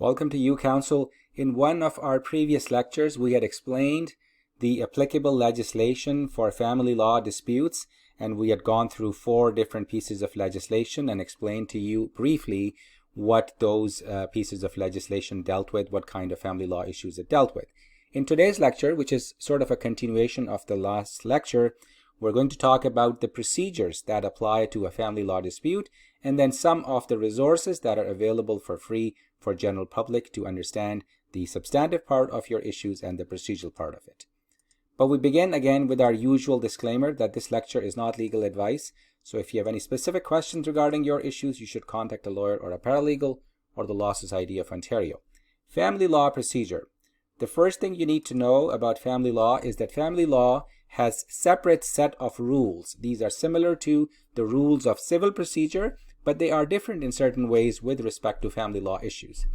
Welcome to UCounsel. In one of our previous lectures, we had explained the applicable legislation for family law disputes, and we had gone through 4 different pieces of legislation and explained to you briefly what those pieces of legislation dealt with, what kind of family law issues it dealt with. In today's lecture, which is sort of a continuation of the last lecture, we're going to talk about the procedures that apply to a family law dispute, and then some of the resources that are available for free for general public to understand the substantive part of your issues and the procedural part of it. But we begin again with our usual disclaimer that this lecture is not legal advice. So if you have any specific questions regarding your issues, you should contact a lawyer or a paralegal or the Law Society of Ontario. Family law procedure. The first thing you need to know about family law is that family law has separate set of rules. These are similar to the rules of civil procedure, but they are different in certain ways with respect to family law issues.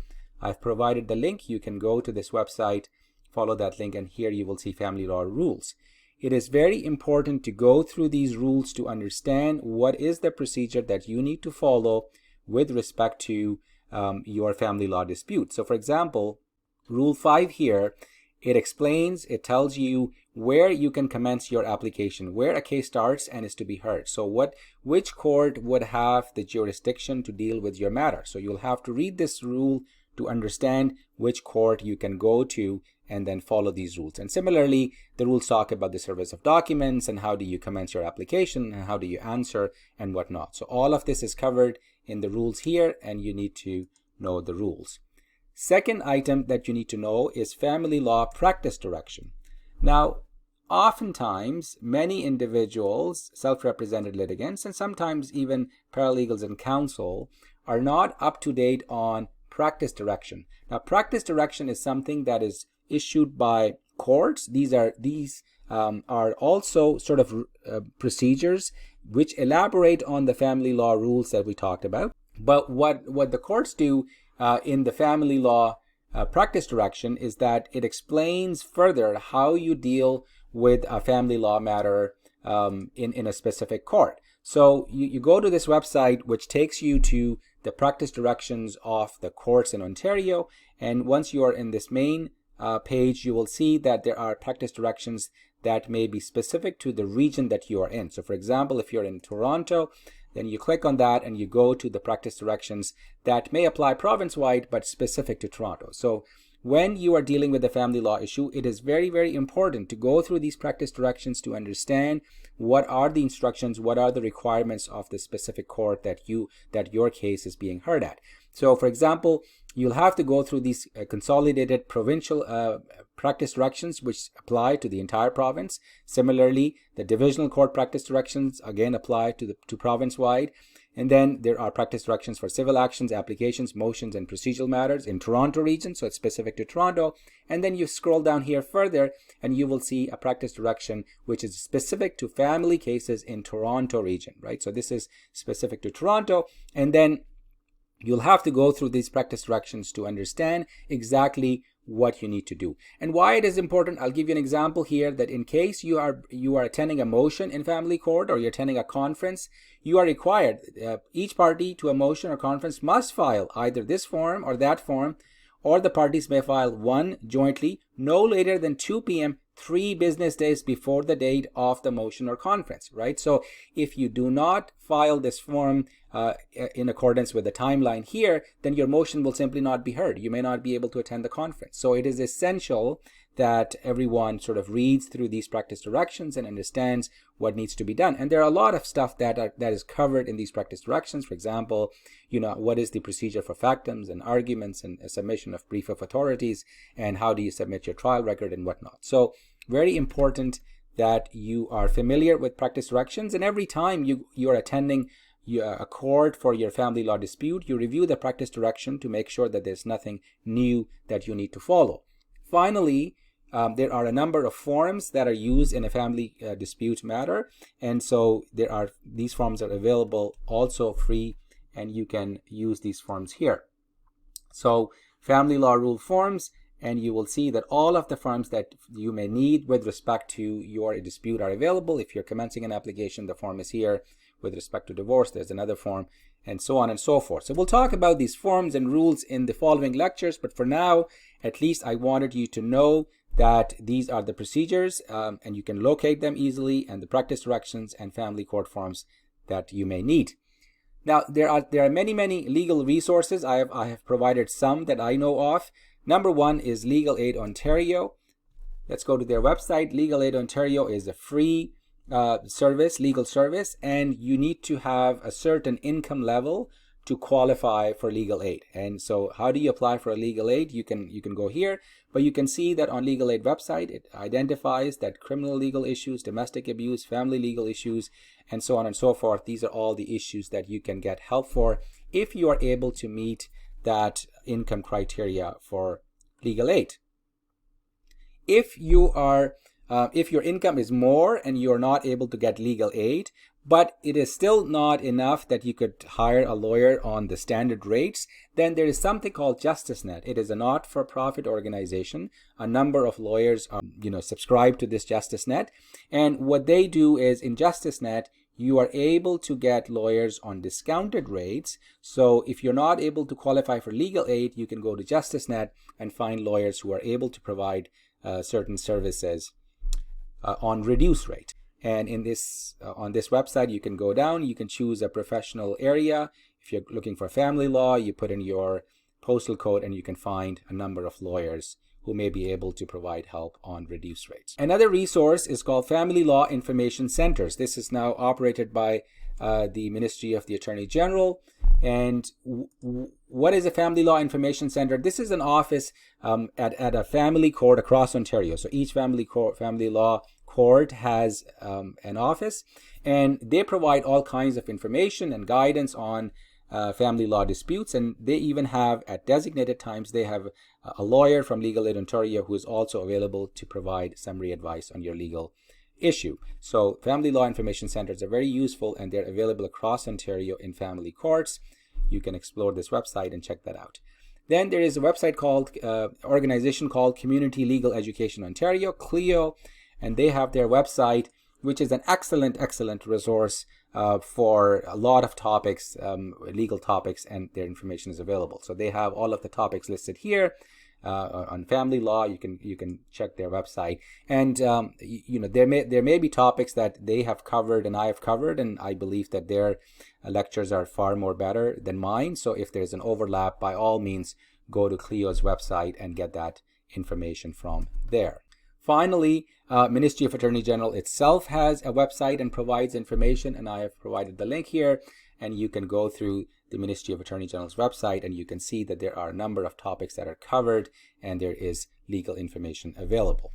I've provided the link. You can go to this website, follow that link, and here you will see family law rules. It is very important to go through these rules to understand what is the procedure that you need to follow with respect to your family law dispute. So for example, Rule 5 here, it tells you where you can commence your application, where a case starts and is to be heard. So which court would have the jurisdiction to deal with your matter. So you'll have to read this rule to understand which court you can go to and then follow these rules. And similarly, the rules talk about the service of documents and how do you commence your application and how do you answer and whatnot. So all of this is covered in the rules here, and you need to know the rules. Second item that you need to know is family law practice direction. Now, oftentimes, many individuals, self-represented litigants, and sometimes even paralegals and counsel are not up to date on practice direction. Now, practice direction is something that is issued by courts. These are also sort of procedures which elaborate on the family law rules that we talked about. But what the courts do in the family law practice direction is that it explains further how you deal with a family law matter in a specific court. So you go to this website, which takes you to the practice directions of the courts in Ontario, and once you are in this main page, you will see that there are practice directions that may be specific to the region that you are in. So for example, if you're in Toronto, then you click on that and you go to the practice directions that may apply province-wide but specific to Toronto. So when you are dealing with a family law issue, it is very, very important to go through these practice directions to understand what are the instructions, what are the requirements of the specific court that your case is being heard at. So for example, you'll have to go through these consolidated provincial practice directions which apply to the entire province. Similarly, the divisional court practice directions again apply to province-wide. And then there are practice directions for civil actions, applications, motions, and procedural matters in Toronto region, so it's specific to Toronto. And then you scroll down here further and you will see a practice direction which is specific to family cases in Toronto region, right? So this is specific to Toronto, and then you'll have to go through these practice directions to understand exactly what you need to do. And why it is important, I'll give you an example here that in case you are attending a motion in family court or you're attending a conference, you are required, each party to a motion or conference must file either this form or that form, or the parties may file one jointly no later than 2 p.m. 3 business days before the date of the motion or conference, right? So if you do not file this form in accordance with the timeline here, then your motion will simply not be heard. You may not be able to attend the conference. So it is essential that everyone sort of reads through these practice directions and understands what needs to be done. And there are a lot of stuff that is covered in these practice directions. For example, what is the procedure for factums and arguments and a submission of brief of authorities, and how do you submit your trial record and whatnot. So very important that you are familiar with practice directions, and every time you are attending a court for your family law dispute, you review the practice direction to make sure that there's nothing new that you need to follow. Finally, there are a number of forms that are used in a family dispute matter, and so these forms are available also free, and you can use these forms here. So family law rule forms, and you will see that all of the forms that you may need with respect to your dispute are available. If you're commencing an application, the form is here. with respect to divorce, there's another form, and so on and so forth. So we'll talk about these forms and rules in the following lectures, but for now, at least I wanted you to know that these are the procedures, and you can locate them easily, and the practice directions and family court forms that you may need. Now, there are many legal resources. I have provided some that I know of. Number one is Legal Aid Ontario. Let's go to their website. Legal Aid Ontario is a free legal service, and you need to have a certain income level to qualify for legal aid. And so how do you apply for a legal aid? You can go here, but you can see that on Legal Aid website, it identifies that criminal legal issues, domestic abuse, family legal issues, and so on and so forth. These are all the issues that you can get help for if you are able to meet that income criteria for legal aid. If your income is more and you're not able to get legal aid, but it is still not enough that you could hire a lawyer on the standard rates, then there is something called JusticeNet. It is a not-for-profit organization. A number of lawyers are, subscribe to this JusticeNet. And what they do is, in JusticeNet, you are able to get lawyers on discounted rates. So if you're not able to qualify for legal aid, you can go to JusticeNet and find lawyers who are able to provide certain services on reduced rate. And in this on this website, you can go down, you can choose a professional area. If you're looking for family law, you put in your postal code and you can find a number of lawyers who may be able to provide help on reduced rates. Another resource is called Family Law Information Centers. This is now operated by the Ministry of the Attorney General. And what is a Family Law Information Center? This is an office at a family court across Ontario. So each family law court has an office, and they provide all kinds of information and guidance on family law disputes. And they even have, at designated times, they have a lawyer from Legal Aid Ontario who is also available to provide summary advice on your legal issue. So family law information centers are very useful, and they're available across Ontario in family courts. You can explore this website and check that out. Then there is a website called, organization called Community Legal Education Ontario, CLEO, and they have their website, which is an excellent resource for a lot of topics, legal topics, and their information is available. So they have all of the topics listed here. On family law, you can check their website, and there may be topics that they have covered and I have covered, and I believe that their lectures are far more better than mine. So if there's an overlap, by all means go to CLEO's website and get that information from there. Finally, Ministry of Attorney General itself has a website and provides information, and I have provided the link here, and you can go through the Ministry of Attorney General's website and you can see that there are a number of topics that are covered and there is legal information available.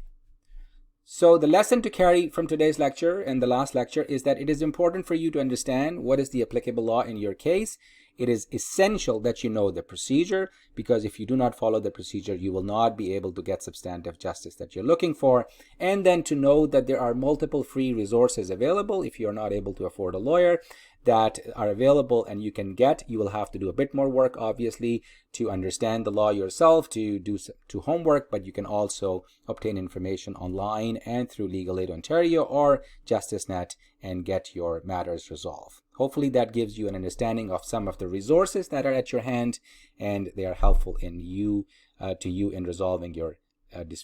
So the lesson to carry from today's lecture and the last lecture is that it is important for you to understand what is the applicable law in your case. It is essential that you know the procedure, because if you do not follow the procedure, you will not be able to get substantive justice that you're looking for. And then to know that there are multiple free resources available if you're not able to afford a lawyer that are available and you can get. You will have to do a bit more work, obviously, to understand the law yourself, to do homework, but you can also obtain information online and through Legal Aid Ontario or JusticeNet and get your matters resolved. Hopefully that gives you an understanding of some of the resources that are at your hand, and they are helpful to you in resolving your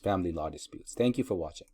family law disputes. Thank you for watching.